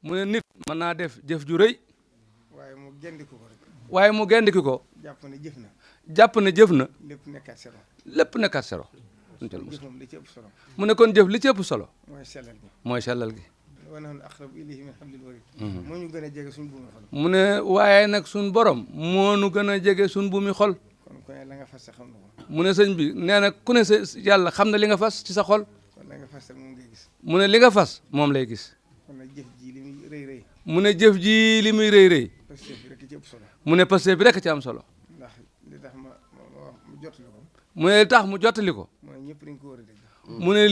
mu ne nit mën naa def jëf ju rëy waaye mu gendiku ko rek waaye mu gendiki ko jàpp ne jëf na jàpp ne jëf na lépp nekkaat sero lépp nekkaat sero jëf moom li ci ëpp solo mu ne kon jëf li ci ëpp solo mooy sellal gi mooy sellal gi wa nahnu aqrabu ilayhi min hablil warid moo ñu gën a jege suñu buumi xol mu ne waaye nag suñ borom moo nu gën a jege suñ bu mi xol kon ku ne la nga fas xam na ko mu ne sëñ bi nee na ku ne sa yàlla xam na li nga fas ci sa xol kon la nga fas rek moom ngay gis mu ne li nga fas moom lay gis kon nag jëf ji li muy rëy rëy mu ne jëf ji li muy rëy rëy parce que bi rek ci ëpp solo mu ne Pastef bi rek ci am solo ndax li tax ma jottali ko mu ne li tax mu jottali ko mooy ñëpp dañ ko war a dégg mu ne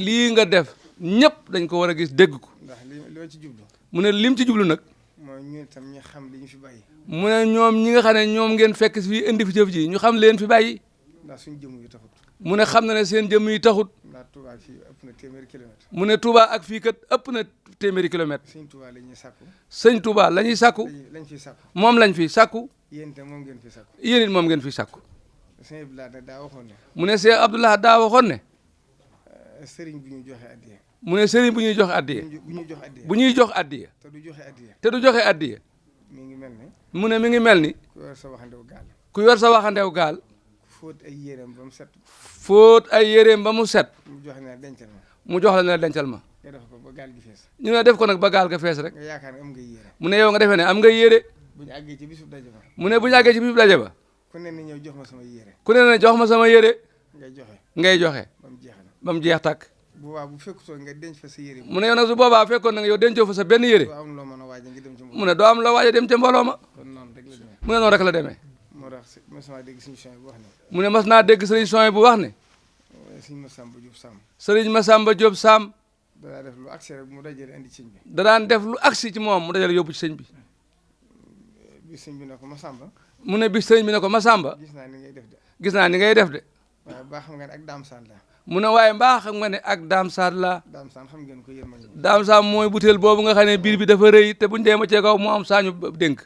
lii nga def ñëpp dañ ko war a gis dégg ko ndax li ma ci jublu mu ne lim ci jublu nag mooy ñu itam ñu xam li ñu fi bàyyi mu ne ñoom ñi nga xam ne ñoom ngeen fekk fii indi fi jëf ji ñu xam leen fi bàyyi ndax suñu jëmm yi taxut mu ne xam na ne seen jëmm yi taxut ndax Touba fii ëpp na téeméeri kilomètre mu ne Touba ak fii kat ëpp na téeméeri kilomètre Sëñ Touba la ñuy sàkku sëñ Touba la ñuy sàkku lañ fiy sàkku moom lañ fi sàkku yéen itam moom ngeen fi sàkku yéen it moom ngeen fi sàkku sëñ Abdoulaye nag daa waxoon ne mu ne Cheikh Abdoulaye daa waxoon ne sëriñ bu ñu joxe addiya mu ne sëriñ bu ñuy jox addiya bu ñuy jox addiya bu ñuy jox addiya te du joxe addiya te du joxe addiya mi ngi mel ne mu ne mi ngi mel ni ku yor sa waxandew gaal ku yor sa waxandew gaal fóot ay yéreem ba mu set fóot ay yéreem ba mu set mu joxe ne dencal ma mu jox la ne la dencal ma nga def ko ba gaal gi fees ñu ne def ko nag ba gaal ga fees rek nga yaakaar ne am nga yére mu ne yow nga defee ne am nga yére bu ñu àggee ci bisub daje ba mu ne bu ñu àggee ci biir daje ba ku ne ni ñëw jox ma sama yére ku ne ne jox ma sama yére ngay joxe ngay joxe ba mu jeexal ba mu jeex tàkk bu baax bu fekkutoo nga denc fa sa yére mu ne yow nag su boobaa fekkoon nag yow dencoo fa sa benn yére doo am loo mën a waaja ngi dem ci mu ne doo am la waaja dem ca mbooloo ma kon noonu rek la demee mu ne noonu rek la demee moo tax mosuma dégg suñu chien bu wax ne mu ne mas naa dégg sëriñ Soy bu wax ne suñu Masamba Diop Samb sëriñ Massamba Diop Sam danaa def lu agsi rek mu dajale indi sëñ bi da daan def lu agsi ci moom mu dajale yóbbu ci sëñ bi bi sëñ bi ne ko Masamba mu ne bi sëriñ bi ne ko Massamba gis naa ni ngay def de gis naa ni ngay def de waaye baa xam nga ne ak daam saan la mu ne waaye mbaa xam nga ne ak daam saat la daam saan xam ngeen ko yéen ma ñëw daam saat mooy butéel boobu nga xam ne biir bi dafa rëy te buñ dee ma cee kaw mu am saañu dénk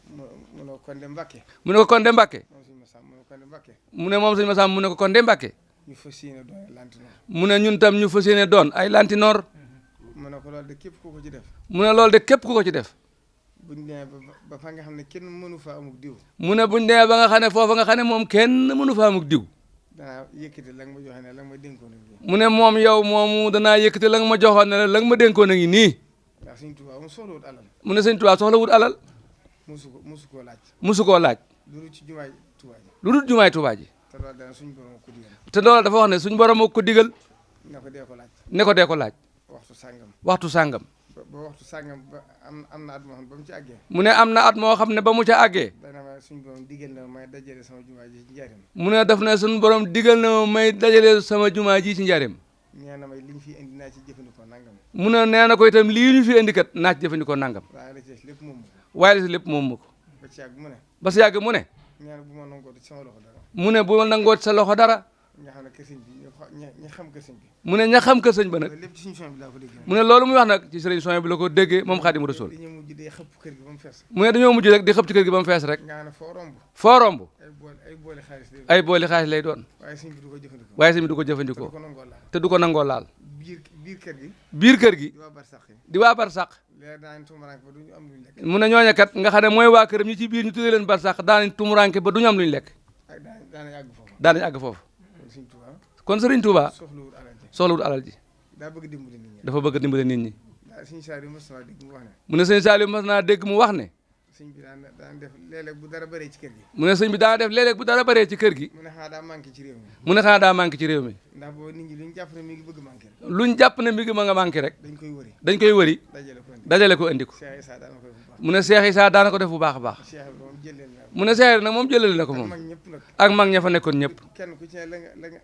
mu ne kon de Mbàkke mu ne ko kon de Mbàkke moom suñu Masamba mu ne kon de Mbàkke mu ne moom sëñ Massamba mu ne ko kon de Mbàkke ñu fas yéene doon lantinoor mu ne ñun tam ñu fas yéene doon ay lantinoor mu ne ko loolu de képp ku ko ci def mu ne loolu de képp ku ko ci def buñ demee ba fa nga xam ne kenn mënu fa amuk diw mu ne buñ demee ba nga xam ne foofa nga xam ne moom kenn mënu fa amuk diw danaa yëkkati la nga ma joxe ne la nga ma dénkoon ak mu ne moom yow moomu danaa yëkkati la nga ma joxoon ne la nga ma dénkoon a ngi nii ndax Sëñ Tuubaa moom soxlawut alal mu ne sëñ Tuubaa soxla wut alal musu koo laaj musu koo laaj lu ci jumaay Tuubaa ji lu dul jumaay Tuubaa ji te loolu dana suñu borom ko digal te loolu dafa wax ne suñ borom moo ko digal ne ko dee ko laaj ne ko dee ko laaj waxtu sàngam waxtu sàngam ba waxtu sàngam ba am na at moo xam ba mu ci àggee mu ne am na at moo xam ne ba mu ca àggee dana ma suñu borom digal na may dajale sama jumaa ji ci njaareem mu ne daf ne suñ borom digal na ma may dajale sama jumaa ji ci njaareem nee na may li ñu fi indi naa ci jëfandikoo nangam mu ne nee na ko itam lii ñu fi indi kat naa ci jëfandikoo nangam waaye la ci des lépp moom ma ko waaye la si lépp moom ma ko ba ci yàgg mu ne ba si yàgg mu ne nee na bu ma nangoo ci sama loxo dara mu ne bu ma nangoo ci sa loxo dara nga xam ne kër sëñ bi ñi xam kër sëñ bi mu ne ña xam kër sëñ ba nag loolu lépp ci suñu son bi laa ko déggee mu ne loolu muy wax nag ci sëriñ Soy bi la ko déggee moom Xaadimu Rasuul dañoo mujj day xëpp kër gi ba mu fees mu ne dañoo mujj rek di xëpp ci kër gi ba mu fees rek nga xam ne foo romb foo romb ay boole xaalis lay ay booli xaalis lay doon waaye sëñ bi du ko jëfandikoo waaye sëñ bi du ko te jëfandikoo du ko nangoo laal te du ko nangoo laal biir kër gi biir kër gi di waa barsàq yi di waa barsàq léegi daañu tumuraanke ba duñu am luñu lekk mu ne ñooña kat nga xam ne mooy waa këram ñi ci biir ñu tuddee leen barsàq daanañ tumuranke ba duñu am luñu lekk ak daanañ àgg foofu daanañ àgg foofu kon sëñ Tuubaa kon sëriñ Touba soxlawul alal ji soxlawut alal ji daa bëgg dimbali nit ñi dafa bëgg dimbale nit ñi daa sëñ Saaliw mos naa dégg mu wax ne mu ne sëñ Saliou mas naa dégg mu wax ne sëñ bi daan def léeg-léeg bu dara bëree ci kër gi mu ne sëñ bi daa def léeg-léeg bu dara bëree ci kër gi mu ne xanaa daa manqué ci réew mi mu ne xanaa daa manqué ci réew mi ndax boobu nit ñi lu ñu jàpp ne mi ngi bëgg manqué rek luñ jàpp ne mi ngi ma nga manqué rek dañ koy wëri dañ koy wëri dajale ko indi dajale ko indi ko Cheikh Issa daana koy bu baax mu ne Cheikh Issa daana ko def bu baax a baax Cheikh bi moom jëleel na mu ne Cheikh nag moom jëlale na ko moom mag ñëpp nag ak mag ña fa nekkoon ñëpp kenn ku ci ne la nga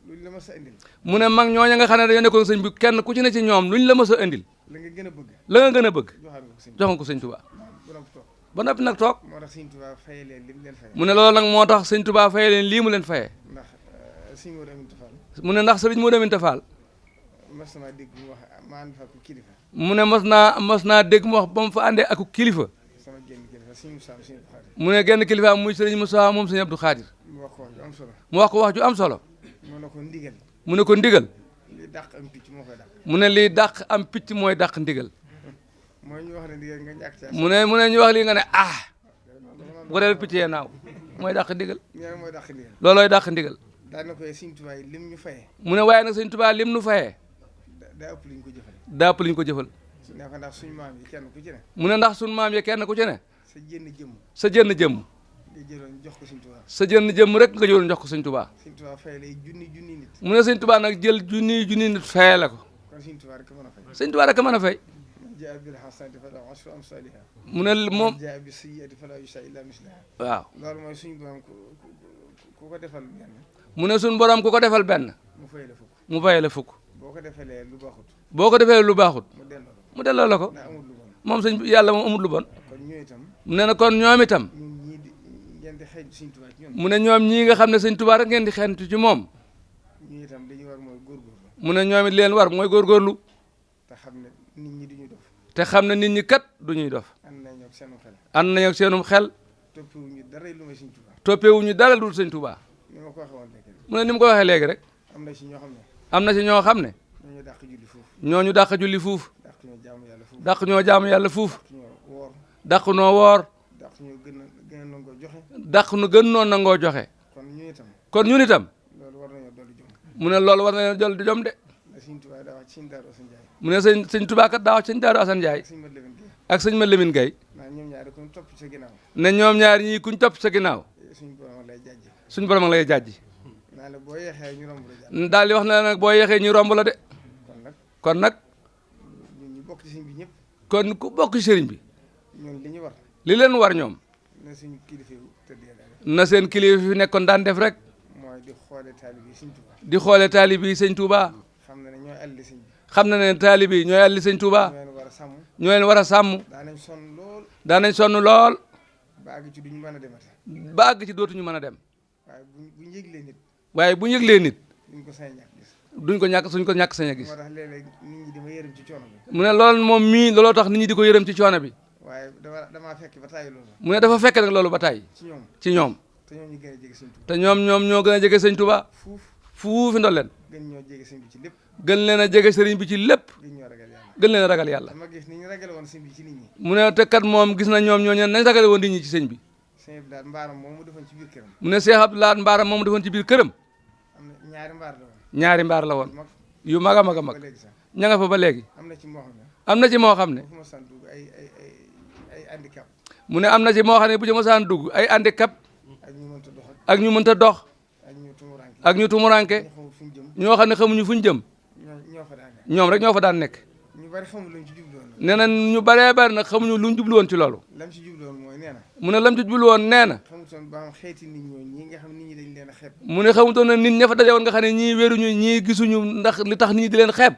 lu la ma sa indil mu ne mag ñooña nga xam ne dañoo nekkoon sëñ bi kenn ku ci ne ci ñoom luñ la mës a indil la nga gën a bëgg la nga gën a bëgg joxaan nga ko sëñ jox nga ko sëñ Touba borom toog ba noppi nag toog moo tax sëñ Tuubaa faye leen lim leen faye mu ne loolu nag moo tax sëñ Touba faye leen lii mu leen fayee ndax sëñ Moodu Aminta Fall mu ne ndax sëriñ Modou Aminta Fall mas sama dégg mu wax ma ànd fa ko kilifa mu ne mas naa dégg mu wax ba mu fa àndee ak kilifa sama génn kilifa sëñ Moussa sëñ Abdou Khadir mu ne genn kilifa muy sëriñ Moussa moom sëñ Abdou Khadir mu wax ko wax ju am solo mu wax ko wax ju am solo mu ne ko ndigal mu ne ko ndigal dàq am picc moo koy dàq. mu ne lii dàq am picc mooy dàq ndigal. mooy ñu wax ne ndigal nga ñàkk ca. mu ne ñu wax lii nga ne bu ko defee picc yee naaw mooy dàq ndigal. ñaar mooy dàq ndigal. loolooy dàq ndigal. daan na koy Sëñ Tuubaa lim ñu fayee. mu ne waaye nag Sëñ Tuubaa lim nu fayee. daa ëpp lu ñu ko jëfal. daa ëpp lu ñu ko jëfal. ne ko ndax suñu maam yi kenn ku ci ne. mu ne ndax suñu maam yi kenn ku ci ne. sa jënn jëmm. sa jënn jëmm. nga jëloon jox ko Sëñ Tuubaa. sa jënn jëmm rek nga jëloon jox ko Sëñ Tuubaa. Sëñ Tuubaa fay lay junni nit. mu ne Sëñ Tuubaa nag jël junni nit fayee la ko. kon Sëñ Tuubaa rek mën a fay. Sëñ Tuubaa rek mën a fay. jaa bil hasanati falahu ashru amsaliha. mu ne moom jaa bis sayyiati fala yujza illa mislaha. waaw loolu mooy suñu borom ku ko defal benn. mu ne suñu borom ku ko defal benn. mu fay la fukk. mu fayee la fukk. boo ko defalee lu baaxut. boo ko defee lu baaxut. mu delloo la ko. mu delloo la ko. ndax amul lu bon. moom sëñ yàlla moom amul lu bon. kon ñoo itam. mu ne na kon ñoom itam. ñun ñii di ngeen di xëy Sëñ Tuubaa ci ñoom. mu ne ñoom ñii nga xam ne Sëñ Tuubaa rek ngeen di xentu ci moom. ñu itam dañuy war mooy góorgóorlu. mu ne ñoom it leen war mooy góorgóorlu. te xam ne nit ñi duñu dof. te xam ne nit ñi kat du ñuy dof. ànd nañu ak seenum xel. ànd nañu ak seenum xel. toppewuñu dara lu may Sëñ Tuubaa. toppewuñu dara dul Sëñ Tuubaa. ni ma ko waxee woon léegi. mu ne ni mu ko waxee léegi rek. am na ci ñoo xam ne. am na ci ñoo xam ne. ñooñu dàq julli foofu. ñooñu dàq julli fuuf. dàq ñoo jaamu yàlla foofu. dàq ñoo jaamu yàlla fuuf. dàq ñoo woor. dàq noo woor. dàq ñoo gën a nangoo joxe. dàq nu gën noo nangoo joxe. kon ñu itam. kon ñun itam. loolu war nañoo dolli jom. mu ne loolu war nañoo jël di jom de. ndax Sëñ Tuubaa daa wax ci Sëñ Daaru Asan Njaay. mu ne Sëñ Tuubaa kat daa wax Sëñ Daaru Asan Njaay. ak Sëñ Mat Lamin Gay. ak Sëñ Mat Lamin Gay. naa ñoom ñaari kuñ topp ci sa ginnaaw. ne ñoom ñaar ñii kuñ topp sa ginnaaw. suñu borom lay jàjji. suñ borom lay jàjji. naa la boo yeexee ñu romb la jàll. daal di wax ne nag boo yeexee ñu romb la de. kon nag. ñun ñu bokk ci sëñ bi ñëpp. kon ku bokk ci sëriñ bi. ñun li ñu war. li leen war ñoom. na suñu kilifa yu tëddee daal. na seen kilifa fi nekkoon daan def rek. mooy di xoole taalib yi Sëñ Tuubaa. di xoole taalib yi Sëñ Tuubaa. xam na ne ñooy alli sëñ bi. xam na ne taalib yi ñooy alli Sëñ Tuubaa. ñoo leen war a sàmm. ñoo leen war a sàmm. daanañ sonn lool. daanañ sonn lool. ba àgg ci duñu mën a demate. ba àgg ci dootuñu mën a dem. waaye buñ yëglee nit. waaye bu ñu yëglee nit. duñ ko sañ a ñàkk gis. duñ ko ñàkk suñ ko ñàkk sañ a gis. moo tax léeg-léeg nit ñi dama yërëm ci coono bi. mu ne loolu moom mii looloo tax nit ñi di ko yërëm ci coono bi. waaye damaa fekk ba tàyyi loolu. mu ne dafa fekk nag loolu ba tàyyi. ci ñoom. ci ñoom. te ñoom ñu gën a jege Sëñ Tuubaa. te ñoom ñoo gën a jege Sëñ Tuubaa. fuufi ndolleen. gën ñoo jege sëñ bi ci lépp. gën leen a jege sëriñ bi ci lépp. gën ñoo ragal yàlla. gën leen a ragal yàlla. dama gis ni ñu ragale woon sëñ bi ci nit ñi. mu ne te kat moom gis na ñoom ñooñu nañ ragale woon nit ñi ci sëñ bi. sëñ bi daal mbaaram moom mu defoon ci biir këram. mu ne Cheikh Abdoulaye mbaaram moom mu defoon ci biir këram. am na ñaari mbaar la woon. ñaari mbaar la woon. mag yu mag a mag a mag. ba léegi sax. ña nga fa ba léegi. am na ci moo xam ne. am na ci moo xam ne. fu ma sant dugg ay handicap. mu ne am na ci moo xam ne bu ci mosaan dugg ay handicap. ak ñu mënta dox ak ñu mënta dox. ak ñu tumuranke. ak ñu tumuranke. ñu xamul fu ñu jëm. ñoo xam ne xamuñu fuñ jëm. ñoo fa daan nekk. ñoom rek ñoo fa daan nekk. ñu bari xamul luñ ci jubluwoon. nee na ñu baree bari nag xamuñu luñ jublu woon ci loolu. lam ci jubluwoon mooy nee na. mu ne lam ci jublu woon nee na. xamutoon ba am xeeti nit ñooñu ñi nga xam nit ñi dañ leen a xeeb. mu ne xamutoon na nit ña fa daje woon nga xam ne ñii wéruñu ñii gisuñu ndax li tax nit ñi di leen xeeb.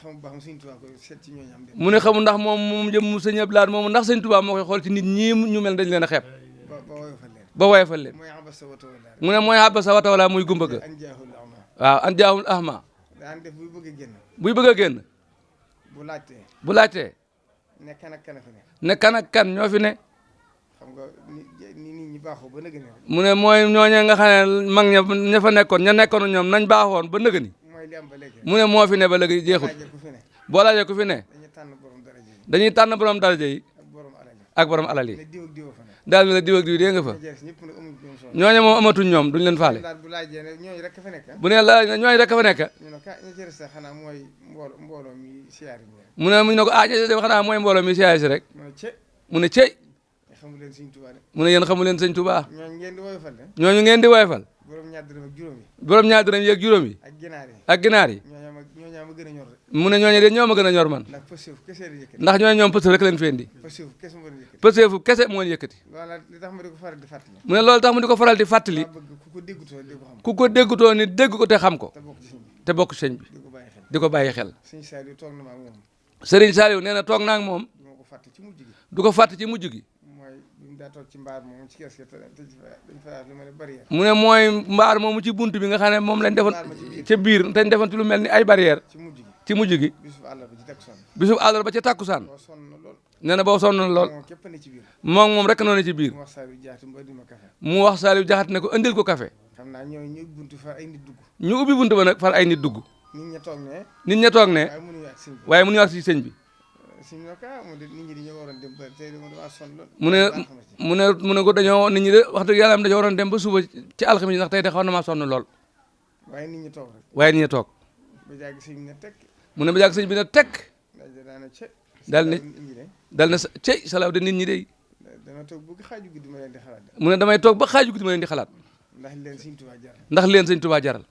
xamul ba xam Sëñ Tuubaa ko seet ci ñooñu am. mu ne xamul ndax moom jëm sëñ Abdoulaye moom ndax Sëñ Tuubaa moo koy xool ci nit ñii ñu mel dañ leen a xeeb. ba woyofal leen. ba woyofal leen. mooy abasa wa tawalla. mu ne mooy abasa wa tawalla muy gumba ga. an jaahul ama. waaw an jaahul ahma. daan def buy bëgg a génn. buy bëgg a génn. bu laajtee. bu laajtee. ne kan ak kan fi ne. ne kan ak kan ñoo fi ne. xam nga ni nit ñi baaxoo ba nëgëni rek. mu ne mooy ñooñee nga xam ne mag ña fa nekkoon ña nekkoon ñoom nañ baaxoon ba nëgëni. mooy li am ba léegi. mu ne moo fi ne ba léegi jeexut. laajee ku fi ne. boo laajee ku fi ne. dañuy tànn borom daraja yi. dañuy tànn borom daraja yi. ak borom alal yi. ak borom alal yi. ne diw ak diw fa ne. daal la diw ak diw dee nga fa. ñëpp nag amuñ ñoom solo. ñooñu moom amatuñ ñoom duñ leen faale. daal bu laajee ne ñooñu rek fa nekk. bu ne la ñooñu rek fa nekk. ñu ne ka ñu ci resté xanaa mooy mbooloo mi siyaar yi. mu ne mu ne ko ah xanaa mooy mbooloo mi siyaare si rek. mu mu ne ne ce. cey. xamu leen Sëñ Tuubaa de. mu ne yéen xamu leen Sëñ Tuubaa. ñooñu ngeen di woyofal de. ñooñu ngeen di woyofal. borom ñaar dërëm ak juróom yi. borom ñaar dërëm yeeg juróom yi. ak ginaar yi. ak ginaar yi. ñooñu ma gën a ñor de. mu ne ñooñu de ñoo ma gën a ñor man. ndax pëseef kese la yëkkati. ndax ñooñu ñoom pëseef rek leen fi indi. pëseef kese moo leen yëkkati. pëseefu kese moo leen yëkkati. loolu li tax ma di ko faral di fàttali. mu ne loolu tax mu di ko faral di fàttali. maa bëgg ku ko déggutoo dégg ko xam. ku ko déggutoo ni dégg ko te xam ko. te bokk te bokk ci sëñ bi. sëñ bi. di ko bàyyi xel. di ko bàyyi xel. sëñ Saliou toog na ma ak moom. Serigne Saliou nee na toog naa ak moom. du ma ko fàtte ci mujj gi. du ko fàtte ci mujj gi. mooy bi mu daa toog ci mbaar moom ci kees gi te dañ fa lu mel ne barrière. mu ne mooy mbaar moomu ci bunt bi nga xam ne moom lañ defoon ca biir te ñu defoon ci lu mel ni ay barrière ci mujj gi. ci mujj gi. bisub àllarba ci takkusaan. bisub àllarba ca tàkkusaan. boo sonn na lool. nee na boo sonn na lool. moom képp ne ci biir. moom rek noonu ci biir. mu wax Saliou jaatu mu indi ma café. mu wax Saliou jaxat ne ko indil ko café. xam naa ñooy ñu ubbi buntu far ay nit dugg. ñu ubbi buntu ba nag far ay nit dugg. nit ña toog ne nit ña toog ne waaye mënuñu ak sëñ bi waaye mënuñu ak si sëñ bi sëñ bi ka mu de nit ñi dañoo waroon dem ba tey dama damaa sonn lool mu ne ko dañoo nit ñi de wax dëgg yàlla am dañoo waroon dem ba suba ci alxames yi ndax tey de xaw na maa sonn lool waaye nit ñi toog rek waaye nit ñi toog ba jàgg sëñ bi ne tekk mu ne ba jàgg sëñ bi ne tekk daana ce dal ne dal na cey salaaw de nit ñi de dama toog bëgg xaaju guddi ma leen di xalaat mu ne damay toog ba xaaju guddi ma leen di xalaat ndax leen sëñ Tuubaa jaral ndax leen sëñ Tuubaa jaral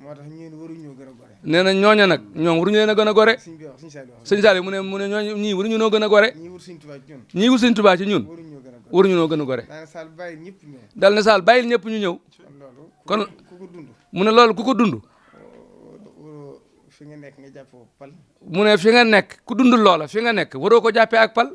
moo tax ñeen waruñoo gën a gore nee na ñooña nag ñoom waruñu leen a gën a gore sëñ bi wax sëñ Saliou wax sëñ Saliou mu ne ñooñu ñii waruñu noo gën a gore ñii wut sëñ Tuubaa ci ñun ñii wut sëñ Tuubaa ci ñun waruñoo gën a gore waruñu noo gën a gore daana Sall bàyyi ñëpp ñëw dal na Sall bàyyil ñëpp ñu ñëw kon loolu kon ku ko dund mu ne loolu ku ko dund fi nga nekk nga jàppoo pal mu ne fi nga nekk ku dund loola fi nga nekk waroo ko jàppee ak pal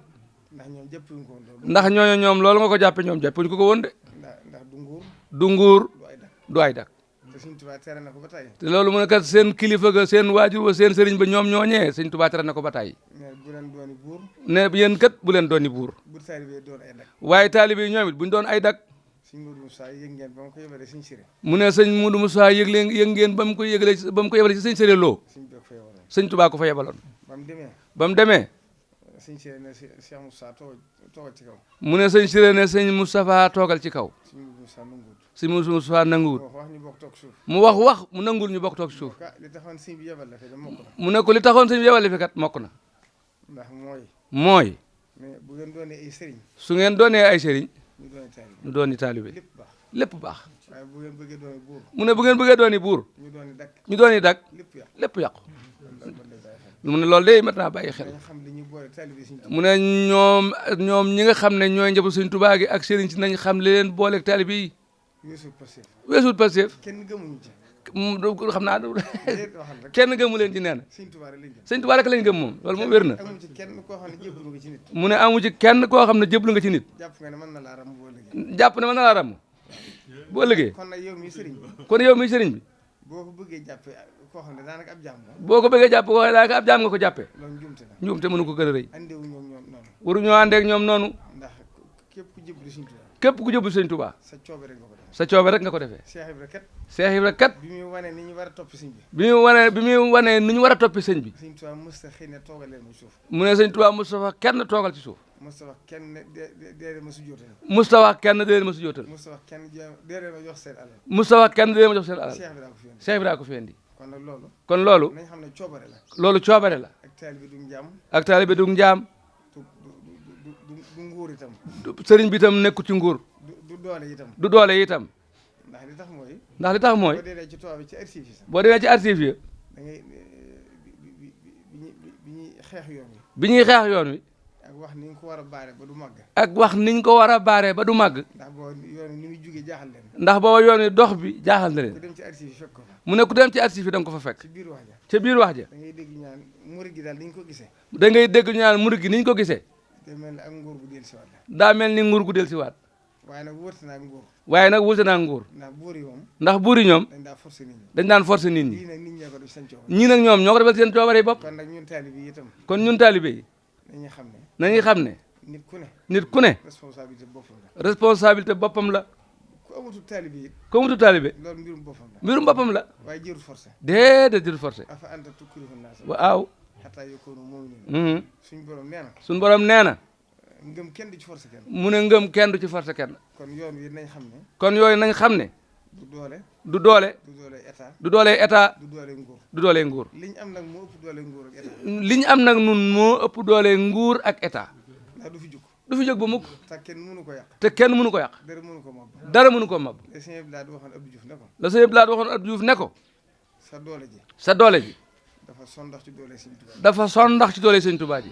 ndax ñoom jàppuñ ko woon loolu ndax ñooñu ñoom loolu nga ko jàppee ñoom jàppuñ ko woon de ndax du nguur du nguur du ay dak du ay dak te sëñ Tuubaa tere na ko ba tey te loolu mu ne kat seen kilifa ga seen waajur wa seen sëriñ ba ñoom ñooñee sëñ Tuubaa tere na ko ba tey mais bu leen dooni buur ne yéen kat bu leen dooni buur bu taalibe doon ay dak waaye taalibe yi ñoom it buñ doon ay dak sëñ Modou Moussa yëg ngeen ba ma ko yóbbale sëñ Siré mu ne sëñ Modou Moussa yëg ngeen ba mu ko yëgalee ba mu ko yebale ci sëñ Séré Lo sëñ bi fa yewaloon sëñ Tuubaa ko fa yebaloon ba mu demee ba mu demee sëñ Siré ne Cheikh Moussa toogal ci kaw mu ne sëñ Siré ne sëñ Moustapha toogal ci kaw sëñ Modou Moussa nanguwut sëñ Moustapha nanguwut wax ñu bokk toog suuf mu wax mu nangul ñu bokk toog suuf li taxoon sëñ bi yebal la fi de mokk na mu ne ko li taxoon sëñ bi yebale fi kat mokk na ndax mooy mais bu ngeen doonee ay sëriñ su ngeen doonee ay sëriñ ñu dooni taalibe ñu dooni taalibe lépp baax lépp baax waaye bu ngeen bëggee dooni buur mu ne bu ngeen bëggee dooni buur ñu dooni dakk ñu dooni dak lépp yàq lépp yàqu loolu man lay bàyyi xel mu ne loolu day mat naa bàyyi xel dañ xam li ñu boole taalibe sëñ Tuubaa mu ne ñoom ñi nga xam ne ñooy njabootu sëñ Tuubaa gi ak sëriñ si nañ xam li leen booleeg taalibe yi weesu passé weesuut Pastef kenn gëmuñu ci xam naa déet waxal rek kenn gëmu leen ci nee na sëñ Tuubaa rek lañ gëm sëñ Tuubaa rek lañ gëm moom loolu moom wér na amu ci kenn koo xam ne jébbalu nga ci nit mu ne amu ci kenn koo xam ne jébbalu nga ci nit jàpp nga ne mën na laa ram boo liggéey jàpp ne mën na laa ram boo ëllëgee kon nag yow mi sëriñ bi kon yow mi sëriñ bi boo ko bëggee jàppee koo xam ne daanaka ab jaam la boo ko bëggee jàpp ko daanaka ab jaam nga ko jàppee loolu njuumte la njuum te mënu ko gën a rëy andewu ñoom noonu waruñoo àndeek ñoom noonu ndax képp ku jébbalu sëñ Tuubaa képp ku jébbalu sëñ Tuubaa sa coobare nga ko def sa coobe rek nga ko defee Cheikh Ibra kat Cheikh Ibra kat bi muy wane ni ñu war a topp sëñ bi bi muy wane ni ñu war a toppi sëñ bi sëñ Tuubaa mësta xëy ne toogal leen mu suuf mu ne sëñ Tuubaa Moustapha kenn toogal ci suuf mësta wax kenn ne déedéet ma su jootal Moustapha kenn déedéet ma su jootal mësta wax kenn déedéet ma jox seen alal Moustapha kenn déedéet ma jox seen alal Cheikh Ibra ko fi indi Cheikh Ibra ko fi indi kon nag loolu kon loolu nañ xam ne coobare la loolu coobare la ak taalibe du njaam ak taalibe du njaam du nguur itam sëriñ bi itam nekku ci nguur du doole itam du doole itam ndax li tax mooy ndax li tax mooy boo dee ci tubaab bi ci archive yi sax boo demee ci archive yi da ngay bi ñuy xeex yoon wi bi ñuy xeex yoon wi ak wax ni nga ko war a baare ba du màgg ak wax niñ ko war a baaree ba du màgg ndax boo yoon wi ni muy jugee jaaxal leen ndax booba yoon wi dox bi jaaxal na ku leen dem ci archive yi fekk ko fa mu ne ku dem ci archive yi da nga ko fa fekk ci biir wax ja ca biir wax ja da ngay dégg ñaan murid gi daal dañ ko gisee da ngay dégg ñu naan murid gi niñ ko gisee day mel ni ak nguur bu del si waat la daa mel ni nguur gu del si waat waaye nag wërte naa ak nguur waaye nag wuute naa nguur ndax buur yi moom ndax buur yi ñoom dañ daa forcé nit ñi dañ daan forcer nit ñi lii nag nit ñee ko def seen coow ñii nag ñoom ñoo ko defal seen coobare bopp kon nag ñun taalibe yi itam kon ñun taalibe yi dañuy xam ne nañuy xam ne nit ku ne nit ku ne responsabilité boppam la responsabilité boppam la ku amatul taalibe yi ko mutu taalibe loolu mbirum boppam la mbirum boppam la waaye jërul forcé déedéet jël forcé afa anta tukkirihu naasa waaw xataa yakunu mu'miniin suñ borom nee na suñ borom nee na ngëm kenn du ci forcé kenn mu ne ngëm kenn du ci forcé kenn kon yoon wi nañ xam ne kon yooyu nañ xam ne du doole du doole du doole état du doole état du doole nguur du doole nguur liñ am nag moo ëpp doole nguur ak état li ñu am nag nun moo ëpp doole nguur ak état ndax du fi jug du fi jóg ba mukk te kenn mënu ko yàq te kenn mënu ko yàq dara mënu ko moom dara mënu ko mab le sëñ Abdou Lahad waxoon Abdou Diouf ne ko la sëñ Blaat waxoon Abdou Diouf ne ko sa doole ji sa doole ji dafa sondax ci doole sëñ Tuubaa dafa son ndax ci doole sëñ Tuubaa ji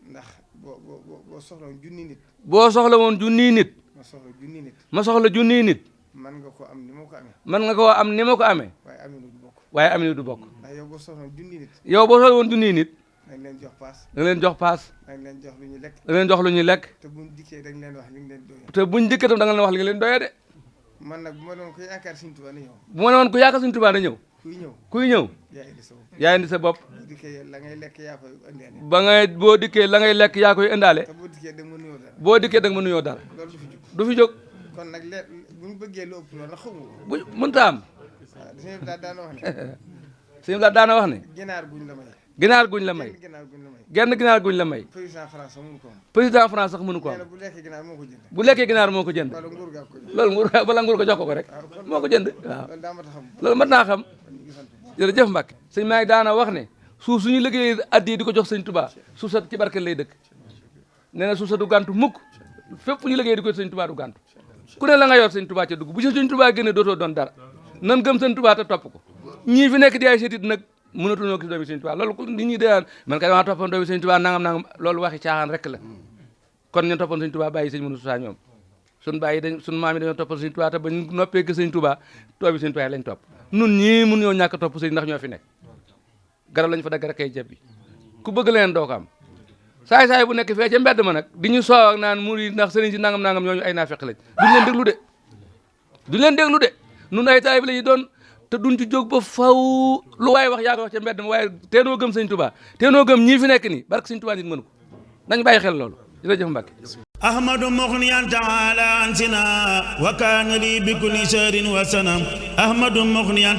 ndax boo soxla woon junni nit boo soxla woon junniy nit ma soxla junni nit ma soxla junniy nit man nga ko am ni ma ko amee man nga koo am ni ma ko amee waaye aminu du bokk waaye amee du bokk ndax yow boo soxla woon junni nit yow boo soxla woon junniy nit dañ leen jox paas da nga leen jox paas dañ leen jox lu ñu lekk da nga leen jox lu ñuy lekk te buñ dikkee dañ leen wax li nga leen doyee te buñ dikkee tam da nga leen wax li nga leen doyee de man nag bu ma doon ko yaakaar sëñ Tuubaa na ñëw bu ma ne woon ku yaakaar sëñ Tuubaa na ñëw kuy ñëw kuy ñëw yaa indi sa bopp yaa indi sa bopp bu dikkee la ngay lekk yaa koy indaale ba ngay boo dikkee la ngay lekk yaa koy indaale te boo dikkee da nga ma nuyoo dara boo dikkee da nga ma nuyoo dara loolu du fi jug du fi jóg kon nag buñ bëggee lu ëpp loolu nag xamu ko bu mënta am waaw sëñ bi daal daan wax ne sëñ la daana wax ne ginaar guñ la may ginaar guñ la may genn ginaar guñ la may président France mënu ko am président France sax mënu ko am bu lekkee ginaar moo ko jënd bu lekkee ginaar moo ko jënd wala nguur gaa ko jënd loolu nguur bala nguur ko jox ko rek moo ko jënd waaw loolu mat naa xam jërëjëf Mbacke sëñ maa ngi daana wax ne suuf suñu liggéey addi di ko jox sëñ Touba suuf sa ci barke lay dëkk nee na suuf sa du gàntu mukk fépp fu ñu liggéey di ko sëñ Touba du gàntu ku ne la nga yor sëñ Touba ca dugg bu ci sëñ Touba génne dootoo doon dara nan gëm sëñ Touba te topp ko ñii fi nekk di ay setit nag mënatuñoo gis doomi sëñ Touba loolu nit ñi daan man kay dama toppoon doomi sëñ Touba nangam loolu waxi caaxaan rek la kon ñu toppoon sëñ Touba bàyyi sëñ mënu saa ñoom sun bàyyi dañ sun maam yi dañoo toppoon sëñ Touba te ba ñu noppee gis sëñ Touba toobi sëñ Touba lañ topp nun ñii mun ñoo ñàkk topp sëñ ndax ñoo fi nekk garab lañ fa dagg rek kay jebbi ku bëgg leen doo ko am saay-saay bu nekk fee ca mbedd ma nag di ñu soow ak naan murid ndax sëriñ si nangam ñooñu ay naafeq lañ duñ leen déglu de nun ay taalibe lañu doon te duñ ci jóg ba faw lu waaye wax yaa ko wax ca mbedd ma waaye teenoo gëm sëñ Touba teenoo gëm ñii fi nekk nii barke sëñ Touba nit mënu ko nañ bàyyi xel loolu jërëjëf Mbacke ahmadu mughniyan ta'ala ansina wa kana li bi kulli shay'in wa sanam ahmadu mughniyan